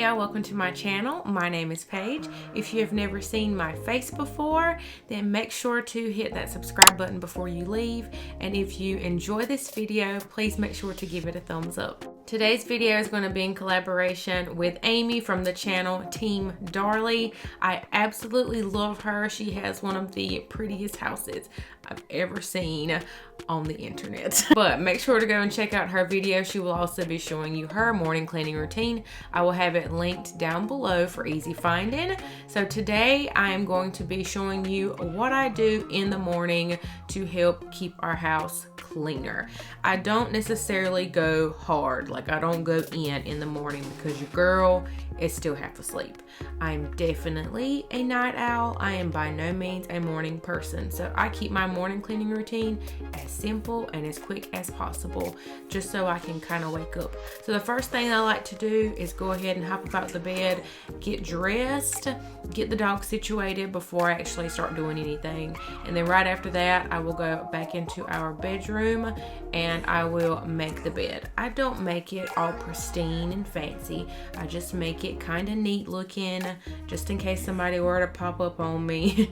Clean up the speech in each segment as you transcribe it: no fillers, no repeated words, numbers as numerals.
y'all, welcome to my channel. My name is Paige. If you have never seen my face before, then make sure to hit that subscribe button before you leave. And if you enjoy this video, please make sure to give it a thumbs up. Today's video is going to be in collaboration with Amy from the channel Team Darley. I absolutely love her. She has one of the prettiest houses I've ever seen on the internet. But make sure to go and check out her video. She will also be showing you her morning cleaning routine. I will have it linked down below for easy finding. So today I am going to be showing you what I do in the morning to help keep our house cleaner. I don't necessarily go hard, like I don't go in the morning because your girl is still half asleep. I'm definitely a night owl. I am by no means a morning person. So I keep my morning cleaning routine as simple and as quick as possible, just so I can kind of wake up. So the first thing I like to do is go ahead and hop up out the bed, get dressed, get the dog situated before I actually start doing anything. And then right after that, I will go back into our bedroom and I will make the bed. I don't make it all pristine and fancy. I just make it kind of neat looking, just in case somebody were to pop up on me.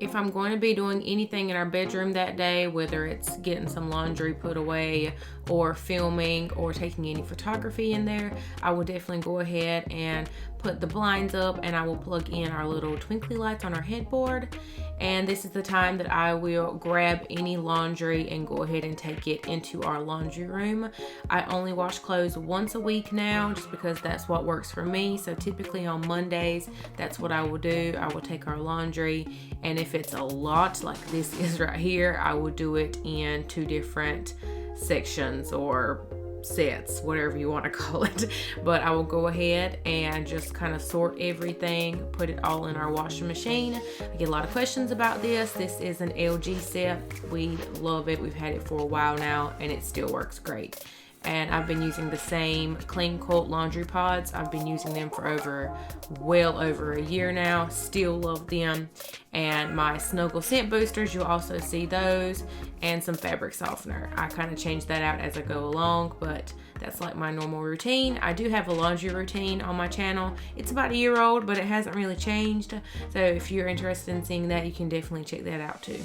If I'm going to be doing anything in our bedroom that day, whether it's getting some laundry put away or filming or taking any photography in there, I will definitely go ahead and put the blinds up and I will plug in our little twinkly lights on our headboard. And this is the time that I will grab any laundry and go ahead and take it into our laundry room. I only wash clothes once a week now, just because that's what works for me. So typically on Mondays, that's what I will do. I will take our laundry, and if it's a lot like this is right here, I will do it in 2 different sections or sets, whatever you want to call it. But I will go ahead and just kind of sort everything, put it all in our washing machine. I get a lot of questions about this. This is an LG set. We love it. We've had it for a while now and it still works great. And I've been using the same Cleancult laundry pods. I've been using them for well over a year now. Still love them. And my Snuggle scent boosters, you'll also see those, and some fabric softener. I kind of change that out as I go along, but that's like my normal routine. I do have a laundry routine on my channel. It's about a year old, but it hasn't really changed. So if you're interested in seeing that, you can definitely check that out too.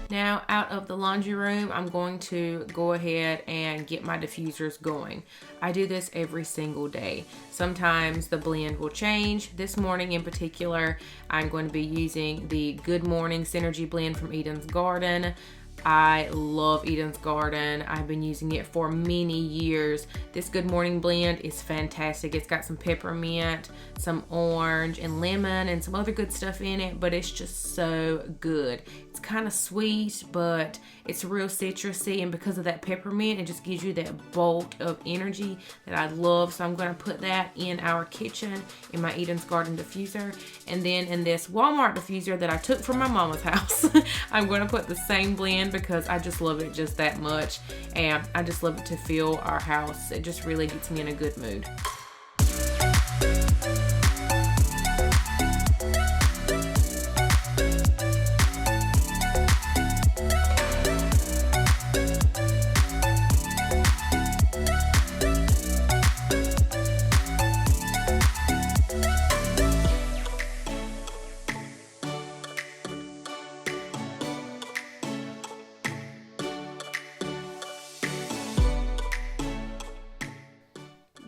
Now out of the laundry room, I'm going to go ahead and get my diffusers going. I do this every single day. Sometimes the blend will change. This morning in particular, I'm going to be using the Good Morning Synergy blend from Eden's Garden. I love Eden's Garden. I've been using it for many years. This Good Morning blend is fantastic. It's got some peppermint, some orange and lemon and some other good stuff in it, but it's just so good. It's kind of sweet, but it's real citrusy, and because of that peppermint, it just gives you that bolt of energy that I love. So I'm going to put that in our kitchen in my Eden's Garden diffuser, and then in this Walmart diffuser that I took from my mama's house, I'm going to put the same blend because I just love it just that much, and I just love it to fill our house. It just really gets me in a good mood.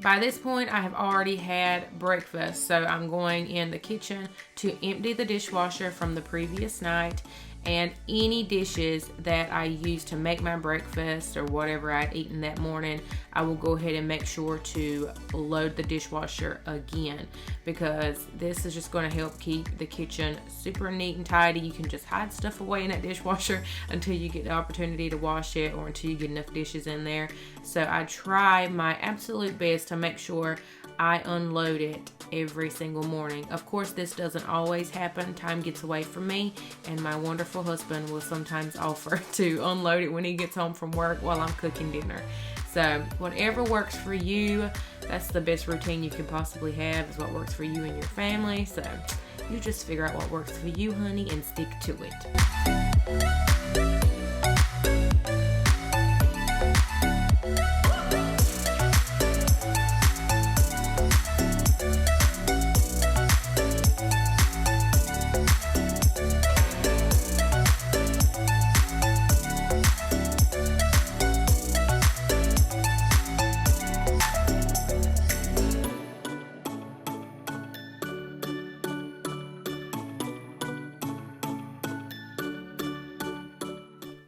By this point, I have already had breakfast, so I'm going in the kitchen to empty the dishwasher from the previous night, and any dishes that I use to make my breakfast or whatever I'd eaten that morning, I will go ahead and make sure to load the dishwasher again, because this is just going to help keep the kitchen super neat and tidy. You can just hide stuff away in that dishwasher until you get the opportunity to wash it or until you get enough dishes in there. So I try my absolute best to make sure I unload it every single morning. Of course, this doesn't always happen. Time gets away from me, and my wonderful husband will sometimes offer to unload it when he gets home from work while I'm cooking dinner. So whatever works for you, that's the best routine you can possibly have, is what works for you and your family. So you just figure out what works for you, honey, and stick to it.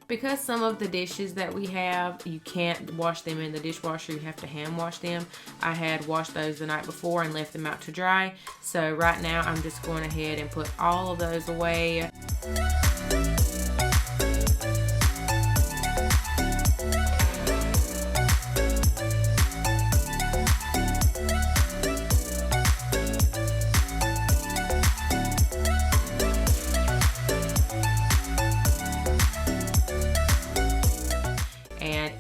Because some of the dishes that we have, you can't wash them in the dishwasher, you have to hand wash them. I had washed those the night before and left them out to dry. So right now I'm just going ahead and put all of those away.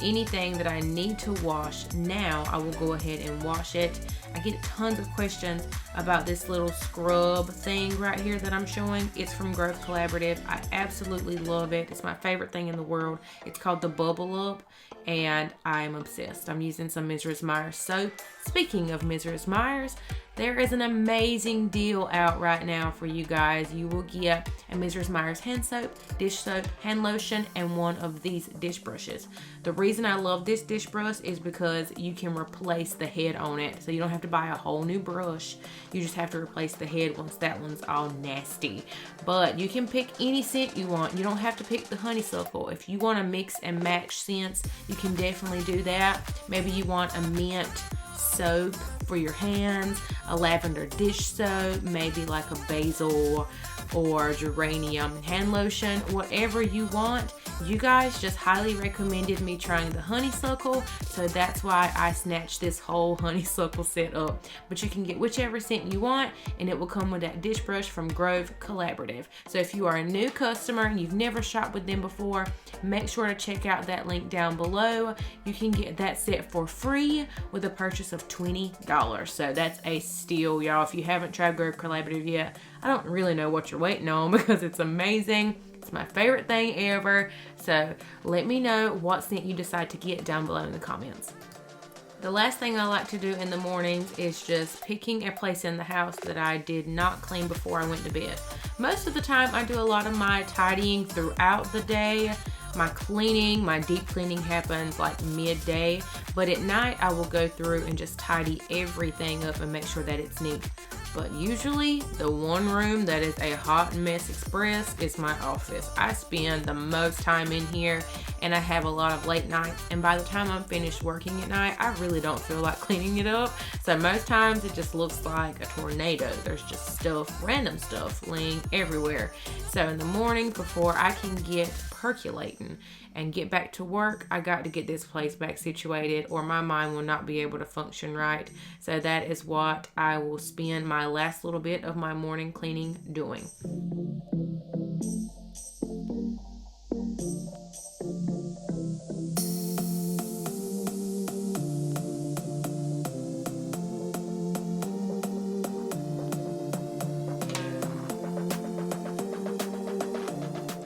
Anything that I need to wash now, I will go ahead and wash it. I get tons of questions about this little scrub thing right here that I'm showing. It's from Grove Collaborative. I absolutely love it. It's my favorite thing in the world. It's called the Bubble Up, and I'm obsessed. I'm using some Mrs. Meyer's soap. Speaking of Mrs. Meyer's, there is an amazing deal out right now for you guys. You will get a Mrs. Meyer's hand soap, dish soap, hand lotion, and one of these dish brushes. The reason I love this dish brush is because you can replace the head on it. So you don't have to buy a whole new brush. You just have to replace the head once that one's all nasty. But you can pick any scent you want. You don't have to pick the honeysuckle. If you want to mix and match scents, you can definitely do that. Maybe you want a mint soap for your hands, a lavender dish soap, maybe like a basil or geranium hand lotion, whatever you want. You guys just highly recommended me trying the honeysuckle, so that's why I snatched this whole honeysuckle set up. But you can get whichever scent you want, and it will come with that dish brush from Grove Collaborative. So if you are a new customer and you've never shopped with them before, make sure to check out that link down below. You can get that set for free with a purchase of $20. So that's a steal, y'all. If you haven't tried Grove Collaborative yet, I don't really know what you're waiting on, because it's amazing. It's my favorite thing ever. So let me know what scent you decide to get down below in the comments. The last thing I like to do in the mornings is just picking a place in the house that I did not clean before I went to bed. Most of the time I do a lot of my tidying throughout the day. My cleaning, my deep cleaning happens like midday, but at night I will go through and just tidy everything up and make sure that it's neat. But usually the one room that is a hot mess express is my office. I spend the most time in here, and I have a lot of late nights, and by the time I'm finished working at night, I really don't feel like cleaning it up. So most times it just looks like a tornado. There's just stuff, random stuff laying everywhere. So in the morning, before I can get percolating and get back to work, I got to get this place back situated, or my mind will not be able to function right. So that is what I will spend my last little bit of my morning cleaning doing.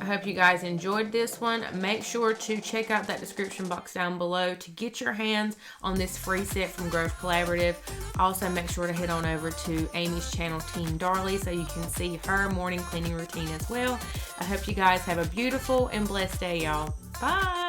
I hope you guys enjoyed this one. Make sure to check out that description box down below to get your hands on this free set from Grove Collaborative. Also, make sure to head on over to Amy's channel, Team Darley, so you can see her morning cleaning routine as well. I hope you guys have a beautiful and blessed day, y'all. Bye!